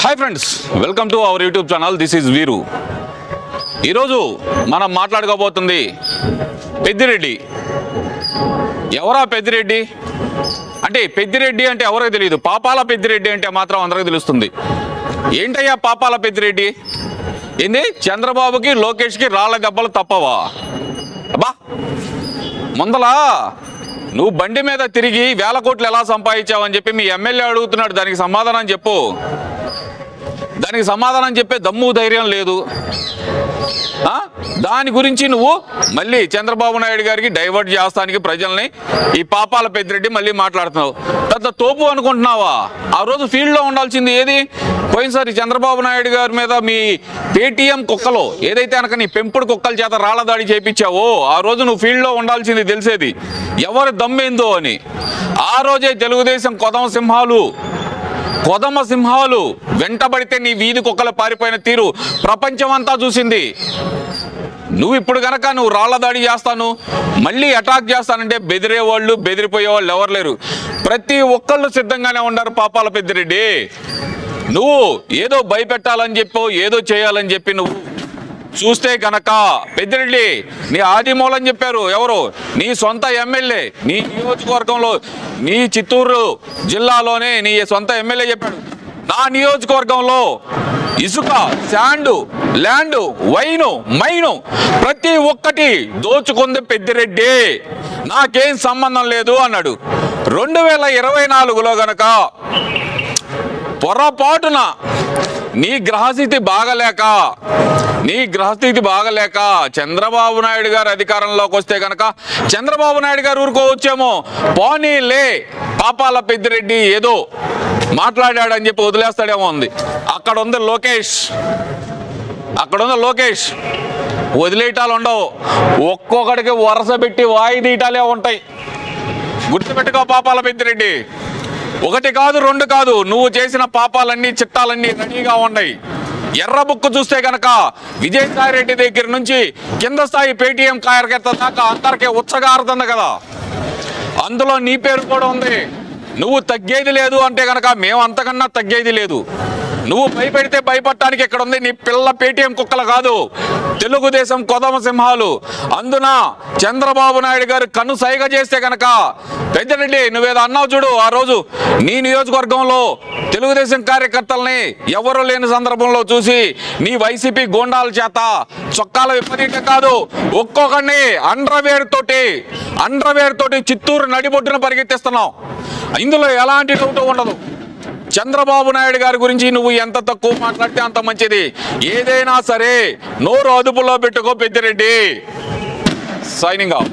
Hi friends, welcome to our YouTube channel. This is వీరు. ఈరోజు మనం మాట్లాడుకోబోతుంది పెద్దిరెడ్డి. ఎవరా పెద్దిరెడ్డి అంటే? పెద్దిరెడ్డి అంటే ఎవరో తెలియదు, పాపాల పెద్దిరెడ్డి అంటే మాత్రం అందరికీ తెలుస్తుంది. ఏంటయ్యా పాపాల పెద్దిరెడ్డి? ఏంది చంద్రబాబుకి లోకేష్కి రాళ్ల దెబ్బలు తప్పవా? అబ్బా, ముందలా నువ్వు బండి మీద తిరిగి 1000 కోట్లు ఎలా సంపాదించావని చెప్పి మీ ఎమ్మెల్యే అడుగుతున్నాడు. దానికి సమాధానం చెప్పు. దానికి సమాధానం చెప్పే దమ్ము ధైర్యం లేదు. దాని గురించి నువ్వు మళ్ళీ చంద్రబాబు నాయుడు గారికి డైవర్ట్ చేస్తానికి ప్రజల్ని ఈ పాపాల పెద్దిరెడ్డి మళ్ళీ మాట్లాడుతున్నావు. పెద్ద తోపు అనుకుంటున్నావా? ఆ రోజు ఫీల్డ్లో ఉండాల్సింది ఏది? పోయినసారి చంద్రబాబు నాయుడు గారి మీద మీ పేటీఎం కుక్కలో ఏదైతే కనుక నీ పెంపుడు కుక్కల చేత రాళ్ల దాడి చేయించావో ఆ రోజు నువ్వు ఫీల్డ్లో ఉండాల్సింది, తెలిసేది ఎవరి దమ్మేందో అని. ఆ రోజే తెలుగుదేశం కొదమ సింహాలు వెంటబడితే నీ వీధి కుక్కలు పారిపోయిన తీరు ప్రపంచమంతా చూసింది. నువ్వు ఇప్పుడు కనుక నువ్వు రాళ్ల దాడి చేస్తాను, మళ్ళీ అటాక్ చేస్తానంటే బెదిరేవాళ్ళు బెదిరిపోయేవాళ్ళు ఎవరు లేరు. ప్రతి ఒక్కళ్ళు సిద్ధంగానే ఉన్నారు పాపాల పెద్దిరెడ్డి. నువ్వు ఏదో భయపెట్టాలని చెప్పో ఏదో చేయాలని చెప్పి నువ్వు చూస్తే గనక పెద్దిరెడ్డి నీ ఆదిమూలం చెప్పారు ఎవరు? నీ సొంత ఎమ్మెల్యే, నీ నియోజకవర్గంలో, నీ చిత్తూరు జిల్లాలోనే నీ సొంత ఎమ్మెల్యే చెప్పాడు, నా నియోజకవర్గంలో ఇసుక, శాండు, ల్యాండు, వైను, మైను ప్రతి ఒక్కటి దోచుకుంది పెద్దిరెడ్డి, నాకేం సంబంధం లేదు అన్నాడు. 2024లో గనక పొరపాటున నీ గ్రహస్థితి బాగలేక చంద్రబాబు నాయుడు గారు అధికారంలోకి వస్తే కనుక చంద్రబాబు నాయుడు గారు ఊరుకోవచ్చేమో, పోనీలే పాపాల పెద్దిరెడ్డి ఏదో మాట్లాడాడని చెప్పి వదిలేస్తాడేమో ఉంది. అక్కడ ఉంది లోకేష్. వదిలేయటాలు ఉండవు, ఒక్కొక్కడికి వరుస పెట్టి వాయిదీయటాలే ఉంటాయి. గుర్తుపెట్టుకో పాపాల పెద్దిరెడ్డి. 1 కాదు 2 కాదు, నువ్వు చేసిన పాపాలన్నీ చిట్టాలన్నీ రెడీగా ఉన్నాయి. ఎర్ర బుక్ చూస్తే కనుక విజయసాయి రెడ్డి దగ్గర నుంచి కింద స్థాయి పేటీఎం కార్యకర్త దాకా అందరికీ ఉత్సగారుతుంది కదా, అందులో నీ పేరు కూడా ఉంది. నువ్వు తగ్గేది లేదు అంటే కనుక మేము అంతకన్నా తగ్గేది లేదు. నువ్వు భయపెడితే భయపడటానికి ఇక్కడ ఉంది నీ పిల్ల పేటీఎం కుక్కలు కాదు, తెలుగుదేశం కొదమ సింహాలు. అందున చంద్రబాబు నాయుడు గారు కన్ను సైగ చేస్తే కనుక పెద్దిరెడ్డి నువ్వేదో అన్నావు చూడు, ఆ రోజు నీ నియోజకవర్గంలో తెలుగుదేశం కార్యకర్తల్ని ఎవరు లేని సందర్భంలో చూసి నీ వైసీపీ గోండాల చేత చొక్కాల విపరీత కాదు, ఒక్కొక్కడిని అండర్వేర్ తోటి చిత్తూరు నడిబొడ్డున పరిగెత్తిస్తున్నావు. ఇందులో ఎలాంటి డౌట్ ఉండదు. చంద్రబాబు నాయుడు గారి గురించి నువ్వు ఎంత తక్కువ మాట్లాడితే అంత మంచిది. ఏదైనా సరే నోరు అదుపులో పెట్టుకో పెద్దిరెడ్డి. Signing off.